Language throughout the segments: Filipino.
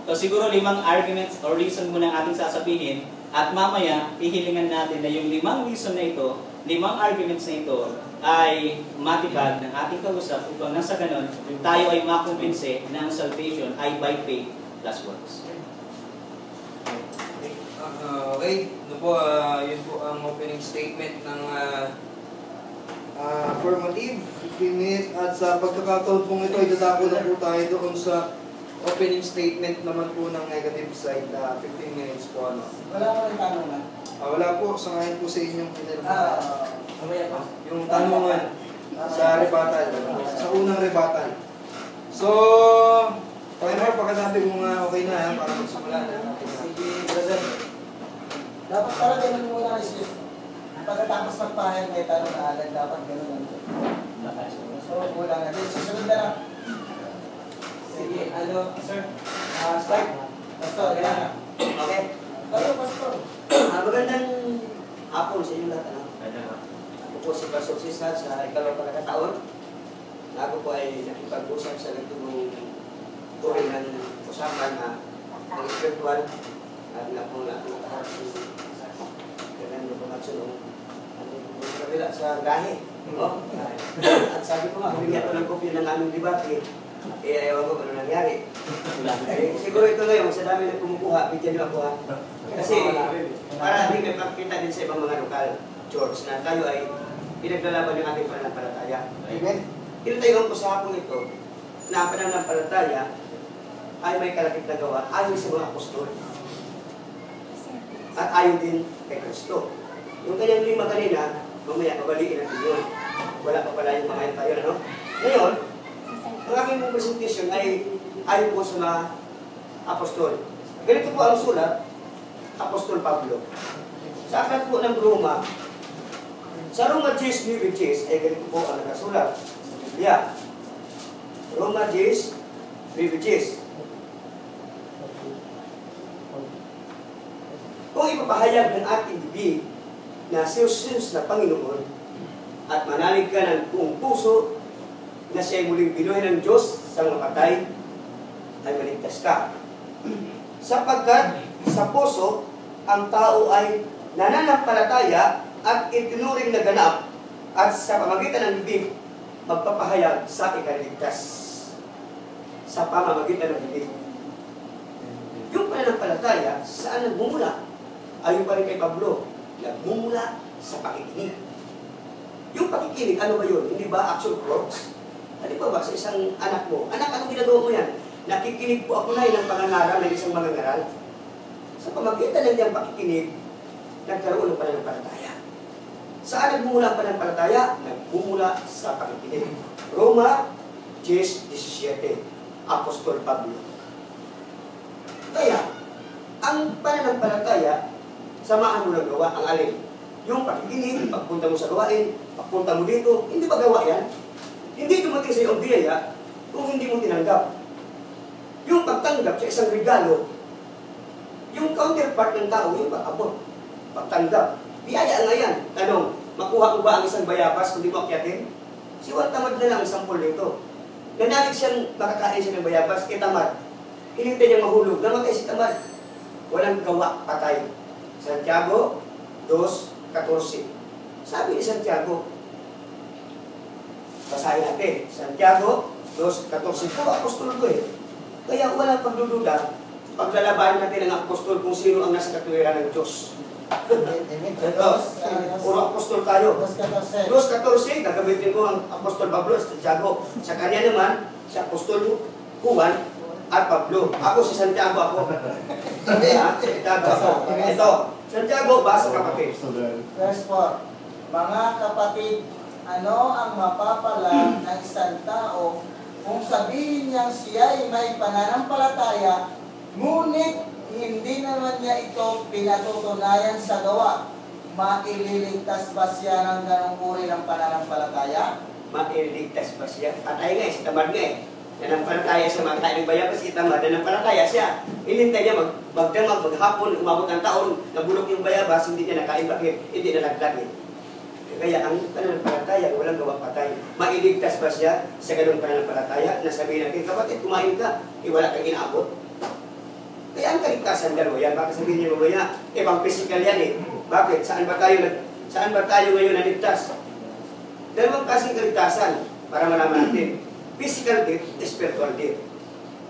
So siguro 5 arguments or reason muna ang ating sasabihin at mamaya hihilingan natin na yung 5 reason na ito, 5 arguments na ito ay matibag ng ating kausap upang nang sa ganon tayo ay makumbinse na ang salvation ay by faith plus works. Okay, yun po ang opening statement ng affirmative, 15 minutes. At sa pagkakataon pong ito, idadako na po tayo doon sa opening statement naman po ng negative side na 15 minutes po. Wala ko rin tanungan. Wala po, sangayon po sa inyong Mamaya pa. yung tanungan sa rebuttal, sa unang rebuttal. So, Panginoon, pagkasabi mo nga okay na para magsimula na. Sige, brother. Dapat pala ganun muna kasi pagkatapos magpahayag may tanong na agad, dapat ganun. So, kulang natin. Susunod na lang. Sige, sir? Start. Pastor, ganyan. Okay. Pastor. Magandang hapon sa inyo lahat. Ako po si Pastor Cesar sa ikalawang pagkakataon. Ako po ay nakipag-usap sa nagtulong tuloy ng usapan na ang spiritual at na po nakatahat si Fernando Pangacunong ang kabila sa gahe. At sabi ko nga, humingi ako ng kopya ng aming debate. Ayaw ko ano nangyari. Siguro ito na yung sa dami na kumukuha, bigyan nyo ako ha. Kasi para hindi kayo makikita din sa ibang mga lokal church na tayo ay pinaglalaban yung ating pananampalataya. Amen. Tinatayon ko sa hapong ito na ang pananampalataya ay may kalapit na gawa ayon sa mga apostol at ayon din kay Kristo. Yung kanyang 5 kanina, mamaya mabaliin natin yun. Wala pa pala yung mga tayo, ano? Ngayon, ang aking presentation ay ayon po sa mga apostol. Ganito po ang sulat, Apostol Pablo. Sa aklat po ng Roma, sa Roma 10:9 ay ganito po ang nakasulat. Yeah. Roma 10:9. Kung ipapahayag ng ating bibig na si Jesus na Panginoon at manalig ka ng buong puso na siya ay muling binuhay ng Diyos sa mga patay, ay maligtas ka. Sapagkat sa puso, ang tao ay nananampalataya at itinuring na ganap at sa pamamagitan ng bibig, magpapahayag sa ikaligtas. Sa pamamagitan ng bibig. Yung pananampalataya, saan nagmumula? Ayon pa rin kay Pablo, nagmumula sa pakikinig. Yung pakikinig, ano ba yun? Hindi ba actual works? Ano ba sa isang anak mo? Anak, anong ginagawa mo yan? Nakikinig po ako na ng pangangaral ng isang mangangaral. Sa pamagitan ng niyang pakikinig, nagkaroon ng pananampalataya. Saan nagmumula ang pananampalataya? Nagmumula sa pakikinig. Roma 10:17, Apostol Pablo. Kaya, ang pananampalataya, samahan mo ng gawa, ang alin. Yung pakikinig, pagpunta mo sa gawain, pagpunta mo dito, hindi ba gawa yan? Hindi dumating sa iyo ang biyaya kung hindi mo tinanggap. Yung pagtanggap sa isang regalo, yung counterpart ng tao, yung pag-abot, pagtanggap. Biyaya nga yan. Tanong, makuha ko ba ang isang bayabas kung di mo akyatin? Si Juan tamad na lang ang sampol nito. Nanalig siyang makakain siya ng bayabas, tamad. Hinintay niyang mahulog, namatay si tamad. Walang gawa, patay. Santiago 2:14. Sabi ni Santiago, basahin natin. Santiago 2:14. Ito, apostol ko eh. Kaya walang pagdududa, paglalabanan natin ang apostol kung sino ang nasa katuwiran ng Diyos. Puro apostol tayo. 2:14, gagamitin ko ang apostol Pablo, Santiago. Sa kanya naman, si apostol Juan at Pablo. Ako si Santiago ako. Santiago ako. Ito, Santiago, basa kapatid. Verse 4. Mga kapatid, ano ang mapapala ng isang tao kung sabihin niyang siya ay may pananampalataya, ngunit hindi naman niya ito pinatutunayan sa gawa? Maililigtas ba siya ng ganong uri ng pananampalataya? Maililigtas ba siya? Patay nga eh, si tamad nga eh. Nanampalataya siya, makakain ng bayabas, si tamad, nanampalataya siya. Hinintay niya magdamag, maghapon, umabot ng taon, nabulok yung bayabas, hindi niya nakain, bakit? Hindi nalaglag eh. Kaya ang pananampalataya, walang gawang patay. Mailigtas ba siya sa ganung pananampalataya? Nasabihin natin, kapatid, kumain ka, wala kang inaabot. kaligtasan dalawa yan. Baka sabihin niyo mamaya, pang physical yan eh. Bakit? Saan ba tayo ngayon naligtas? Dalawang klaseng kaligtasan para malaman natin. Physical death, spiritual death.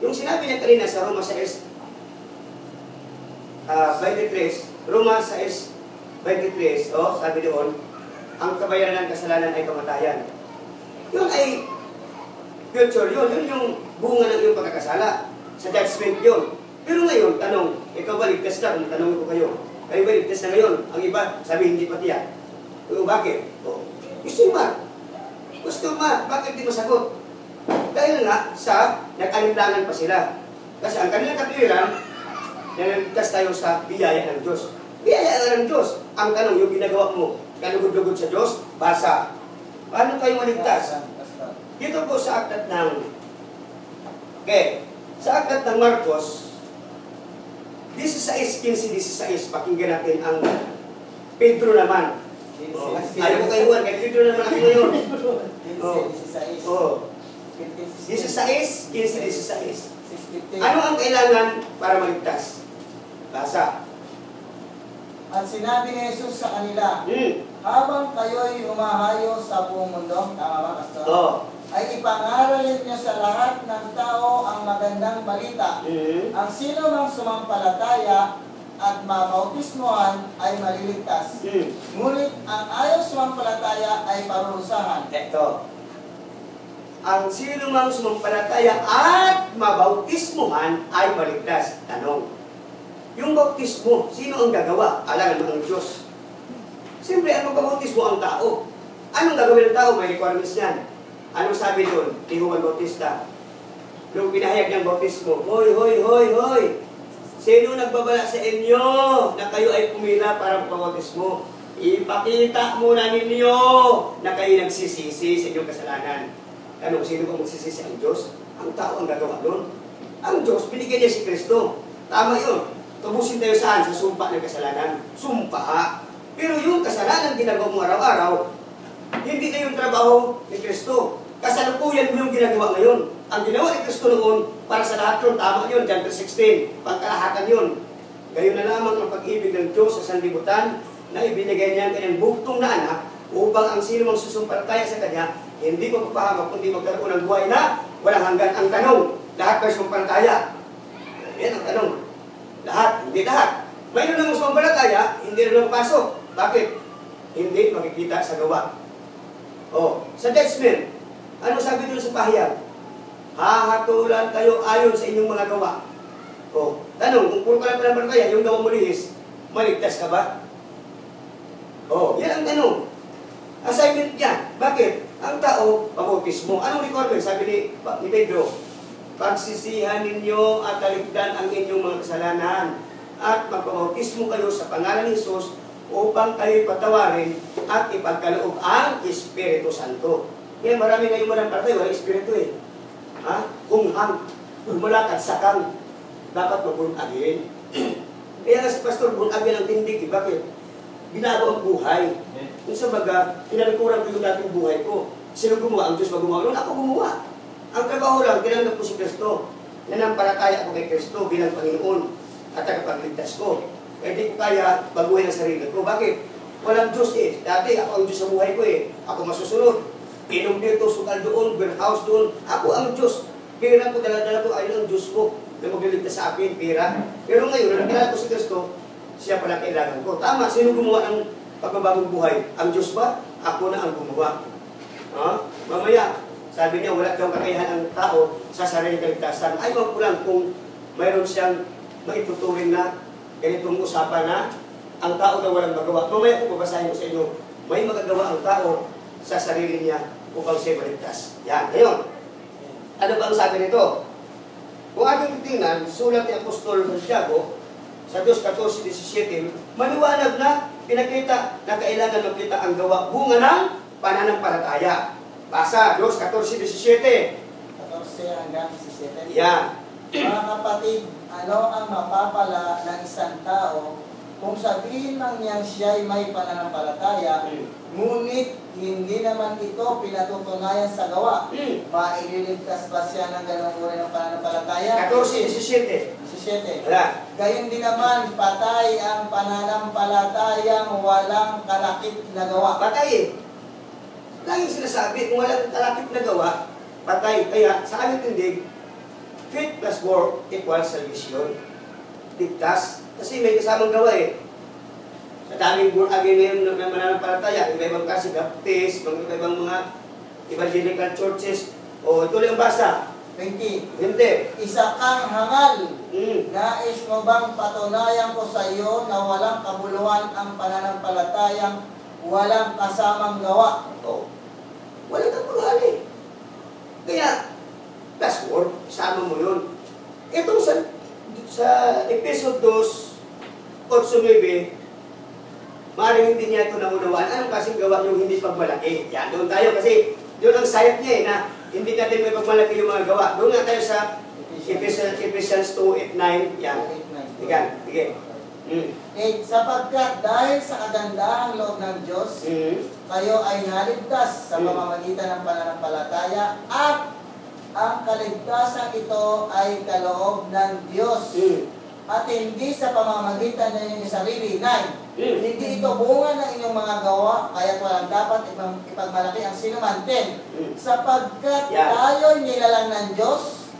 Yung sinabi niya kanina sa Roma 6, 23, Roma 6:23, sabi doon, ang kabayaran ng kasalanan ay kamatayan. Yun ay future yun yung bunga ng iyong pagkakasala. Sa judgment yun. Pero ngayon, tanong, ikaw ba ligtas ka? Kung tanongin ko kayo ba ligtas na ngayon? Ang iba, sabi hindi pa tiyak. Bakit? Gusto mo, bakit di masagot? Dahil nga sa nag-alinlangan pa sila. Kasi ang kanilang katwiran, naligtas tayo sa biyaya ng Diyos. Biyaya nga ng Diyos. Ang tanong, yung ginagawa mo, kalugod-lugod sa Diyos, basa. Paano kayo maligtas? Dito po sa aklat ng sa aklat ng Marcos 16:16, pakinggan natin ang Pedro naman. Ayaw ko kayo, kay Pedro naman ako ngayon. 16:15-16. Ano ang kailangan para maligtas? Basa. At sinabi ni Jesus sa kanila, habang kayo'y umahayo sa buong mundo, tama ba, Pastor? Ay ipangaralin niyo sa lahat ng tao ang magandang balita. Ang sino mang sumampalataya at mabautismohan ay maliligtas. Ngunit ang ayaw sumampalataya ay parurusahan. Ito. Ang sino mang sumampalataya at mabautismohan ay maligtas. Tanong. Yung bautismo, sino ang gagawa? Alangan mo ang Diyos. Siyempre, ang magbabautismo ang tao. Anong gagawin ng tao? May requirements yan. Anong sabi doon? Ni Juan Bautista. Nung pinahayag niyang bautismo, hoy! Sino nagbabala sa inyo na kayo ay pumila para magpabautismo? Ipakita muna ninyo na kayo nagsisisi sa inyong kasalanan. Ano, sino ba magsisisi? Ang Diyos? Ang tao ang gagawa doon. Ang Diyos, binigyan niya si Kristo. Tama yun. Tubusin tayo saan? Sa sumpa ng kasalanan. Sumpa. Pero yung kasalanan ginagawa mo araw-araw, hindi na yung trabaho ni Kristo. Kasalukuyan mo yung ginagawa ngayon. Ang ginawa ni Kristo noon, para sa lahat yun, tama yun, John 3:16, pagkalahatan yun. Gayon na lamang ang pag-ibig ng Diyos sa sanlibutan na ibinigay niya ang kanyang buktong na anak upang ang sino mang susumpalataya sa Kanya, hindi magpapahamak, kundi magkaroon ng buhay na walang hanggan. Ang tanong, lahat ba sumpalataya? Yan ang tanong. Lahat, hindi lahat. Mayroon namang sumampalataya, hindi rin napasok. Bakit? Hindi makikita sa gawa. Sa judgment, ano sabi doon sa pahayag? Hahatulan kayo ayon sa inyong mga gawa. Tanong, kung puro ka lang panampalataya, yung gawa mo lihis, maligtas ka ba? Yan ang tanong. Assignment yan. Bakit? Ang tao, pabautismo. Anong requirement? Sabi ni Pedro, pagsisihan ninyo at talikdan ang inyong mga kasalanan at magpabautismo kayo sa pangalan ni Jesus upang kayo'y patawarin at ipagkaloob ang Espiritu Santo. Kaya marami ngayong manampalataya, walang Espiritu eh. Kunghang, malakad sakang, dapat mag-born again. Kaya nga si Pastor, born again ang tindig. Bakit? Binago ang buhay. Kung sa baga, pinalikuran ko yung dating buhay ko. Sino gumawa? Ang Diyos ba gumawa? Noon ako gumawa. Ang trabaho lang, tinanggap ko si Kristo. Nanampalataya ako kay Kristo bilang Panginoon at tagapagligtas ko. Kaya di ko kaya baguhin ang sarili ko. Bakit? Walang Diyos eh. Dati ako ang Diyos sa buhay ko eh. Ako masusunod. Inom dito, sukal doon, warehouse doon. Ako ang Diyos. Pera ko, dala-dala ko, ayun ang Diyos ko. Na magliligtas sa akin, pera. Pero ngayon, nakilala ko si Kristo, siya pala kailangan ko. Tama, sino gumawa ng pagbabagong buhay? Ang Diyos ba? Ako na ang gumawa. Mamaya, sabi niya, wala daw kakayahan ang tao sa sariling kaligtasan. Ayaw ko lang kung mayroon siyang maituturing na ganitong usapan na ang tao daw walang magawa. Mamaya ko babasahin ko sa inyo, may magagawa ang tao sa sarili niya upang siya maligtas. Yan, ngayon. Ano ba ang sabi nito? Kung ating titingnan, sulat ni Apostol Santiago sa 2:14-17, maliwanag na pinakita na kailangan makita ang gawa bunga ng pananampalataya. Basa, 2:14-17. 14-17. Yan. Mga kapatid, ano ang mapapala ng isang tao kung sabihin man niyang siya'y may pananampalataya, ngunit hindi naman ito pinatutunayan sa gawa. Maililigtas ba siya ng ganong uri ng pananampalataya? 14:17. 17. Wala. Gayon din naman, patay ang pananampalatayang walang kalakip na gawa. Patay eh. Laging sinasabi, kung walang kalakip na gawa, patay. Kaya sa aming tindig, faith plus work equals salvation. Ligtas. Kasi may kasamang gawa eh. Sa daming born again ngayon na mananampalataya, iba-ibang kasi Baptist, iba-ibang mga evangelical churches, o tuloy ang basa. 20. Hindi. Isa kang hangal. Mm. Nais mo bang patunayan ko sa iyo na walang kabuluhan ang pananampalatayang walang kasamang gawa? Oh. Walang kabuluhan eh. Kaya, plus work, sama mo yun. Ito sa Episode 2, 8-9, maaaring hindi niya ito naunawaan. Anong kasing gawa yung hindi pagmalaki? Yan, doon tayo kasi doon ang sayap niya eh, na hindi natin may pagmalaki yung mga gawa. Doon nga tayo sa Ephesians 2:8-9. Yan. Sige. Sapagkat dahil sa kagandahang loob ng Diyos, kayo ay naligtas sa pamamagitan ng pananampalataya at ang kaligtasan ito ay kaloob ng Diyos. At hindi sa pamamagitan ng inyong sarili. 9. Hindi ito bunga ng inyong mga gawa, kaya't walang dapat ipagmalaki ang sinuman. 10. Sapagkat tayo'y nilalang ng Diyos,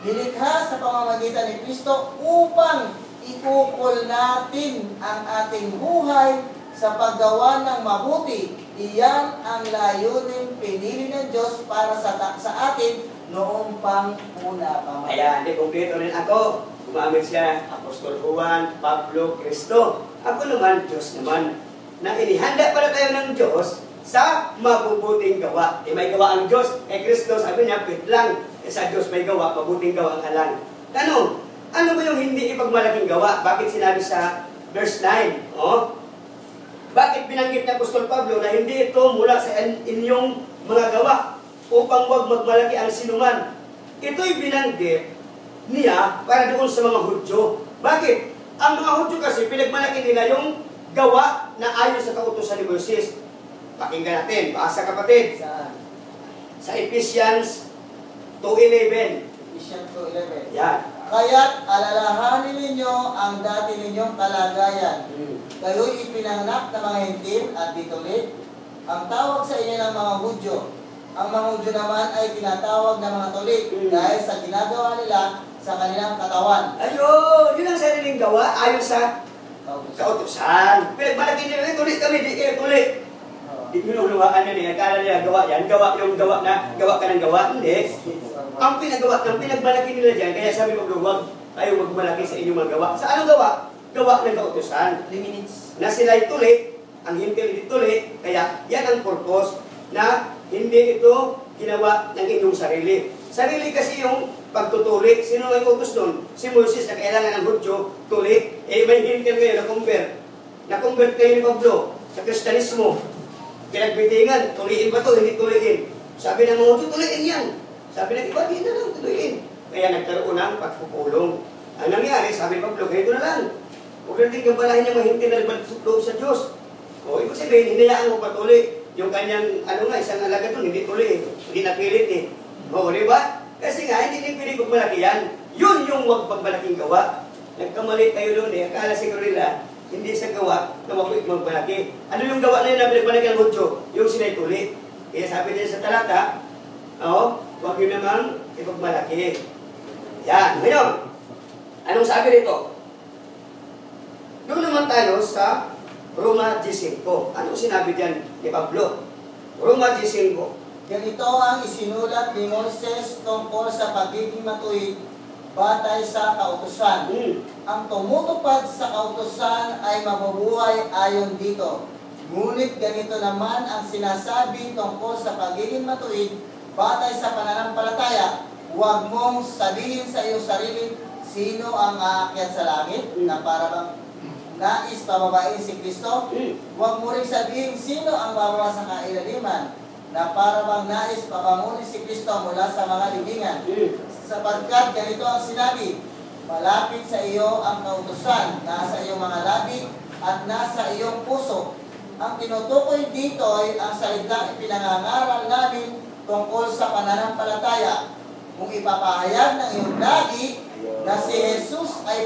nilikha sa pamamagitan ni Kristo upang ikukol natin ang ating buhay sa paggawa ng mabuti. Iyan ang layunin pinili ng Diyos para sa atin noong pang-una pa. Kaya, hindi kompleto rin ako. Gumamit siya, Apostol Juan, Pablo, Cristo. Ako naman, Diyos naman, na inihanda para tayo ng Diyos sa mabubuting gawa. May gawa ang Diyos, Kristo, sabi niya, pit lang. Sa Diyos may gawa, mabuting gawa ang halang. Tanong, ano ba yung hindi ipagmalaking gawa? Bakit sinabi sa verse 9? Bakit binanggit ni Apostol Pablo na hindi ito mula sa inyong mga gawa upang wag magmalaki ang sinuman? Ito'y binanggit niya para doon sa mga Hudyo. Bakit? Ang mga Hudyo kasi pinagmalaki nila yung gawa na ayon sa kautusan ni Moises. Pakinggan natin, basa kapatid. Saan? Sa Ephesians 2:11. Ephesians 2:11. Yan. Kaya't alalahanin ninyo ang dati ninyong kalagayan. Kayo'y ipinanganak na mga hintil at ditulit. Ang tawag sa inyo ng mga Hudyo. Ang mga Hudyo naman ay tinatawag na mga tulik dahil sa ginagawa nila sa kanilang katawan. Ayun! Yun ang sariling gawa ayon sa kautusan. Pinagmalaki nila, tulik kami, di kayo tulik. Di pinulungaan nyo niya, akala nila gawa yan, yung gawa na, gawa ka ng gawa. Hindi. Ang pinagmalaki nila dyan, kaya sabi magluwag, ayaw magmalaki sa inyong mga gawa. Sa anong gawa? Gawa ng kautusan. 3 minutes. Na sila'y tulik, ang hintil di tulik, kaya yan ang purpose na hindi ito ginawa ng inyong sarili. Sarili kasi yung pagtutulik. Sino may utos nun? Si Moses na kailangan ng Hudyo, tulik. May hintil kayo, na-convert. Na-convert kayo ni Pablo sa Kristiyanismo. Pinagbitingan, tuliin ba ito? Hindi tuliin. Sabi ng mga Hudyo, tuliin yan. Sabi ng iba, hindi na lang, tuliin. Kaya nagkaroon ng pagpupulong. Ang nangyari, sabi ni Pablo, ganito na lang. Huwag natin gambalahin niya mahintil na loob sa Diyos. O, ibig sabihin, hinayaan mo patuloy. Yung kanyang, isang alaga doon, hindi tuloy. Hindi napilit eh. O, di ba? Kasi nga, hindi pilit pagmalaki yan. Yun yung huwag pagmalaking gawa. Nagkamali tayo doon eh. Akala siguro nila, hindi sa gawa na huwag magmalaki. Ano yung gawa na yun na pinagmalaki ang Hudyo? Yung sila'y tuli. Kaya sabi niya sa talata, huwag yun naman ipagmalaki. Yan. Ngayon, anong sabi rito? Doon naman tayo sa Roma 15. Anong sinabi diyan ni Pablo? Roma 15. Ganito ang isinulat ni Moises tungkol sa pagiging matuwid batay sa kautusan. Ang tumutupad sa kautusan ay mabubuhay ayon dito. Ngunit ganito naman ang sinasabi tungkol sa pagiging matuwid batay sa pananampalataya. Huwag mong sabihin sa iyong sarili, sino ang aakyat sa langit na para bang nais pababain si Kristo? Huwag mo rin sabihin, sino ang babawa sa kailaliman na para bang nais pabangunin si Kristo mula sa mga libingan? Sapagkat ganito ang sinabi, malapit sa iyo ang kautusan, nasa iyong mga labi at nasa iyong puso. Ang tinutukoy dito ay ang salitang ipinangangaral namin tungkol sa pananampalataya. Kung ipapahayag ng iyong lagi na si Jesus ay